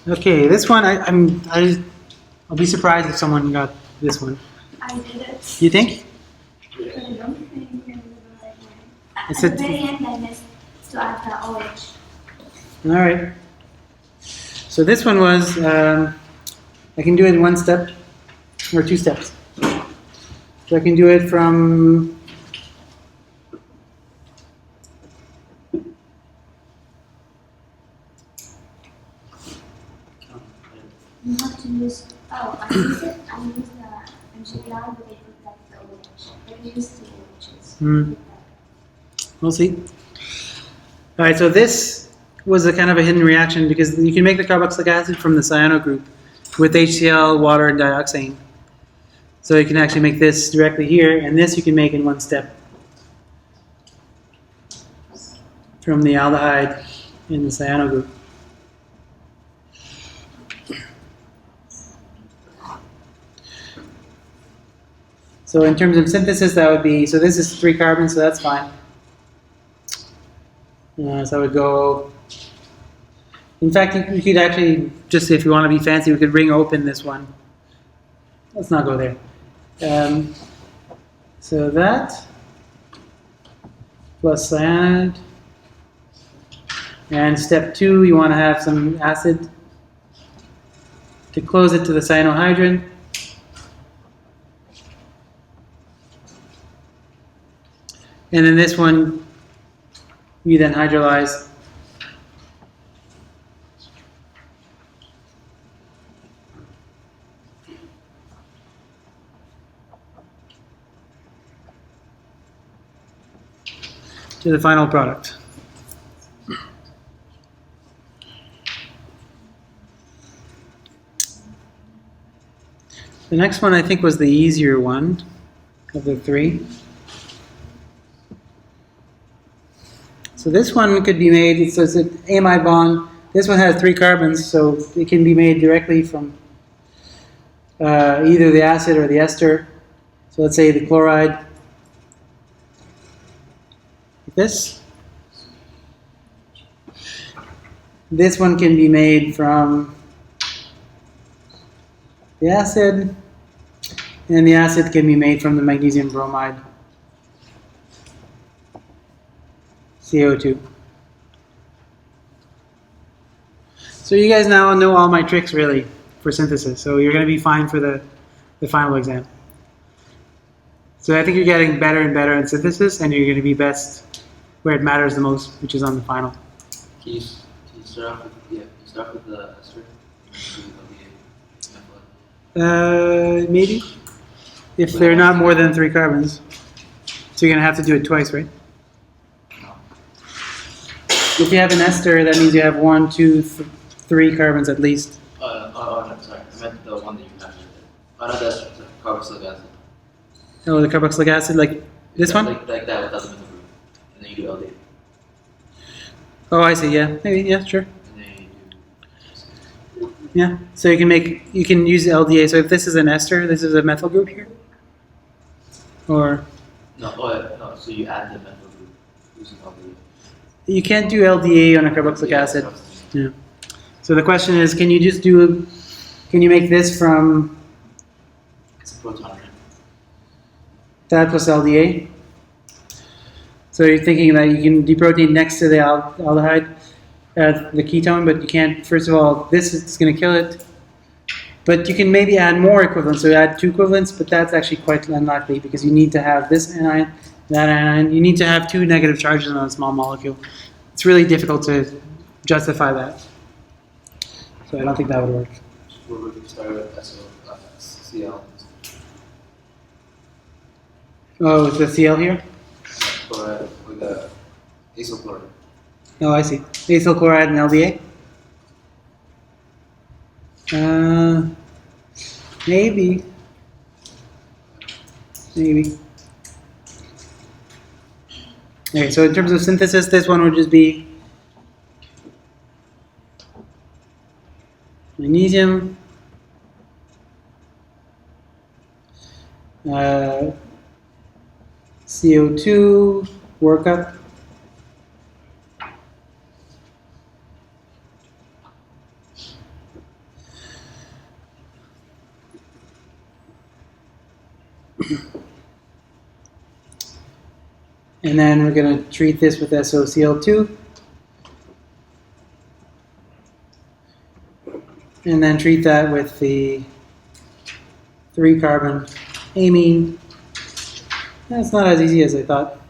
Okay, this one I'll be surprised if someone got this one. I did it. You think? But I don't think It's at a- the very end I missed to add the orange. All right. So this one was I can do it in one step or two steps. So I can do it from You have to use, I use the MC cloud, but I put like the orange. But I use the oranges. We'll see. All right, so this was a kind of a hidden reaction because you can make the carboxylic acid from the cyano group with HCl, water, and dioxane. So you can actually make this directly here, and this you can make in one step from the aldehyde in the cyano group. So in terms of synthesis, that would be, so this is 3 carbons, so that's fine. So I would go, in fact, you could actually, just if you want to be fancy, we could ring open this one. Let's not go there. So that, plus cyanide. And step 2, you want to have some acid to close it to the cyanohydrin. And then this one, you then hydrolyze. To the final product. The next one I think was the easier one of the 3. So this one could be made, so it's an amide bond. This one has 3 carbons, so it can be made directly from either the acid or the ester. So let's say the chloride, like this. This one can be made from the acid, and the acid can be made from the magnesium bromide, CO2. So you guys now know all my tricks really for synthesis, so you're going to be fine for the final exam. So I think you're getting better and better in synthesis, and you're going to be best where it matters the most, which is on the final. Can you start off with the ester? Maybe, if they're not more than 3 carbons. So you're going to have to do it twice, right? If you have an ester, that means you have 1, 2, 3 carbons at least. No, sorry. I meant the one that you have. Not the ester, carboxylic acid. Oh, the carboxylic acid, like this one? Like that without the methyl group. And then you do LD. Oh, I see, yeah. Maybe, yeah, sure. And then you do. Yeah, so you can use LDA. So if this is an ester, this is a methyl group here? Or? No, no, so you add the methyl group using LD. You can't do LDA on a carboxylic acid. Yeah. So the question is, can you make this from It's a proton ring. that plus LDA? So you're thinking that you can deprotonate next to the aldehyde, the ketone, but you can't, first of all, this is going to kill it. But you can maybe add more equivalents, so add 2 equivalents, but that's actually quite unlikely because you need to have this anion, that anion. You need to have 2 negative charges on a small molecule. It's really difficult to justify that. So I don't think that would work. Where would you start with SOCl? Oh, is the Cl here? Chloride with the acyl chloride. Oh, I see. Acyl chloride and LDA? Maybe. Maybe. Okay, so in terms of synthesis, this one would just be magnesium, CO2, workup, And then we're going to treat this with SOCl2. And then treat that with the 3-carbon amine. That's not as easy as I thought.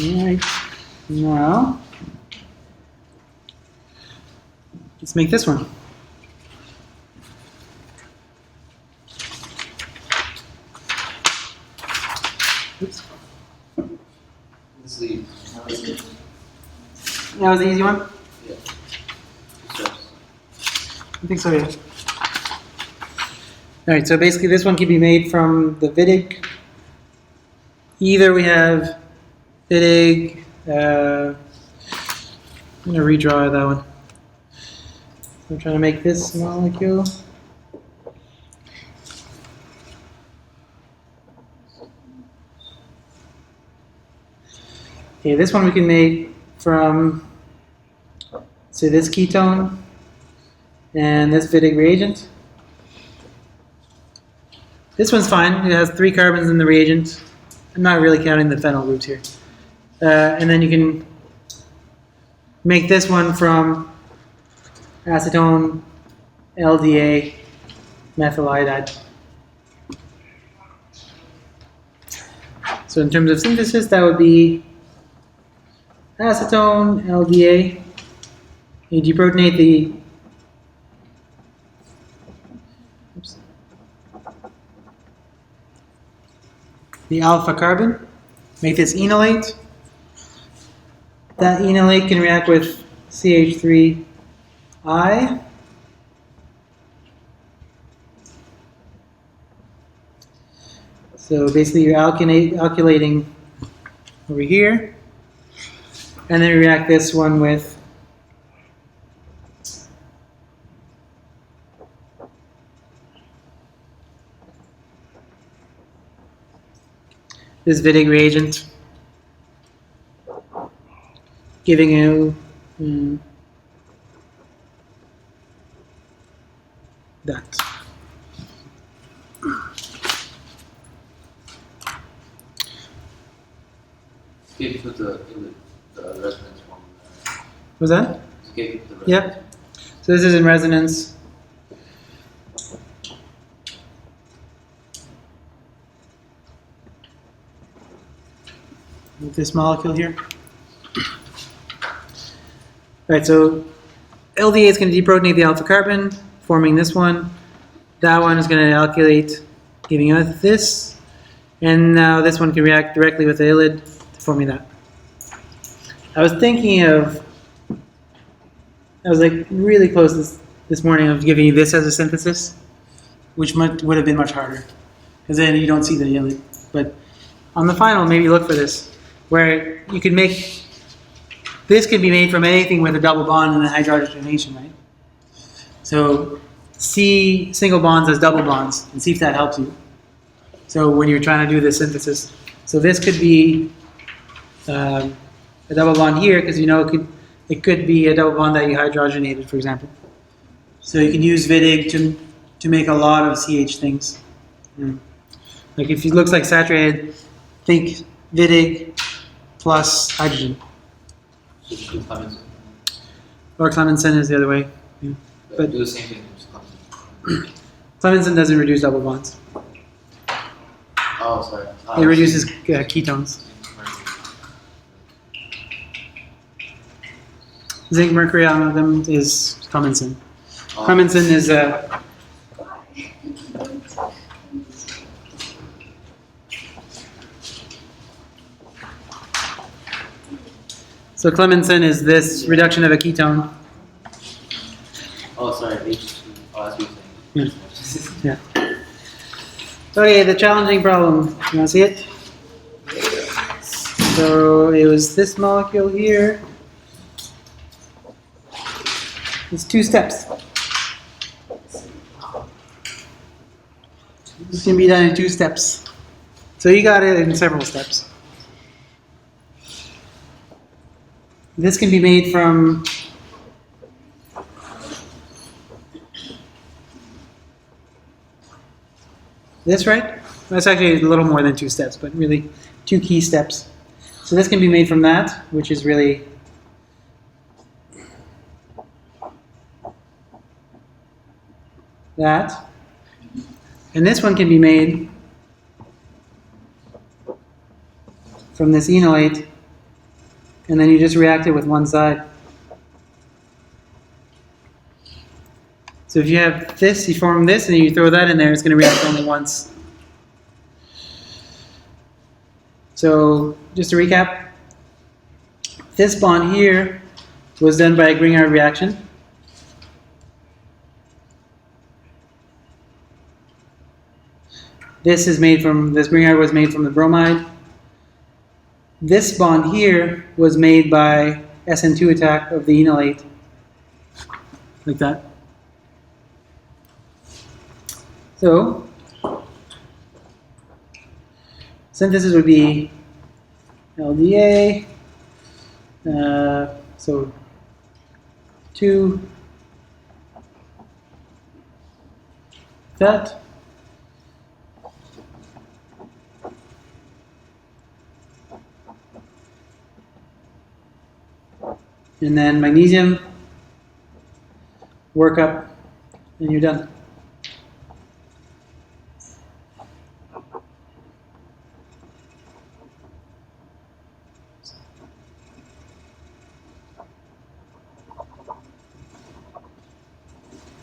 Alright, now let's make this one. Oops. This lead. That was the easy one? Yeah. I think so, yeah. Alright, so basically this one can be made from the Wittig. Either we have Wittig, I'm going to redraw that one. So I'm trying to make this molecule. Okay, this one we can make from, say, this ketone and this Wittig reagent. This one's fine. It has 3 carbons in the reagent. I'm not really counting the phenyl groups here. And then you can make this one from acetone, LDA, methyl iodide. So in terms of synthesis, that would be acetone, LDA. You deprotonate the alpha carbon, make this enolate. That enolate can react with CH3I. So basically you're alkylating over here. And then react this one with this Wittig reagent, giving you that. Can you put the resonance one? Was that? Can you put the resonance? Yep. So this is in resonance. With this molecule here. Alright, so LDA is going to deprotonate the alpha carbon, forming this one. That one is going to alkylate, giving us this. And now this one can react directly with the ylide to forming that. I was thinking of, I was like really close this morning of giving you this as a synthesis, which would have been much harder, because then you don't see the ylide. But on the final, maybe look for this, where you could make, this could be made from anything with a double bond and a hydrogenation, right? So see single bonds as double bonds and see if that helps you. So when you're trying to do this synthesis, so this could be a double bond here, because you know it could be a double bond that you hydrogenated, for example. So you can use Wittig to make a lot of CH things. Like if it looks like saturated, think Wittig plus hydrogen. So just do Clemens. Or Clemenson is the other way. Yeah. But do the same thing as Clemens. Clemenson doesn't reduce double bonds. Oh, sorry. It reduces ketones. Zinc mercury amalgam is Clemenson. Clemenson is so Clemenson is this reduction of a ketone. Oh, sorry. H2. Oh, that's what you're saying. Yeah. Okay, the challenging problem. You want to see it? So it was this molecule here. It's 2 steps. This can be done in 2 steps. So you got it in several steps. This can be made from this, right? That's actually a little more than 2 steps, but really 2 key steps. So this can be made from that, which is really that. And this one can be made from this enolate, and then you just react it with one side. So if you have this, you form this, and you throw that in there, it's going to react only once. So just to recap, this bond here was done by a Grignard reaction. This Grignard was made from the bromide. This bond here was made by SN2 attack of the enolate, like that. So, synthesis would be LDA, so 2, that. And then magnesium, work up, and you're done.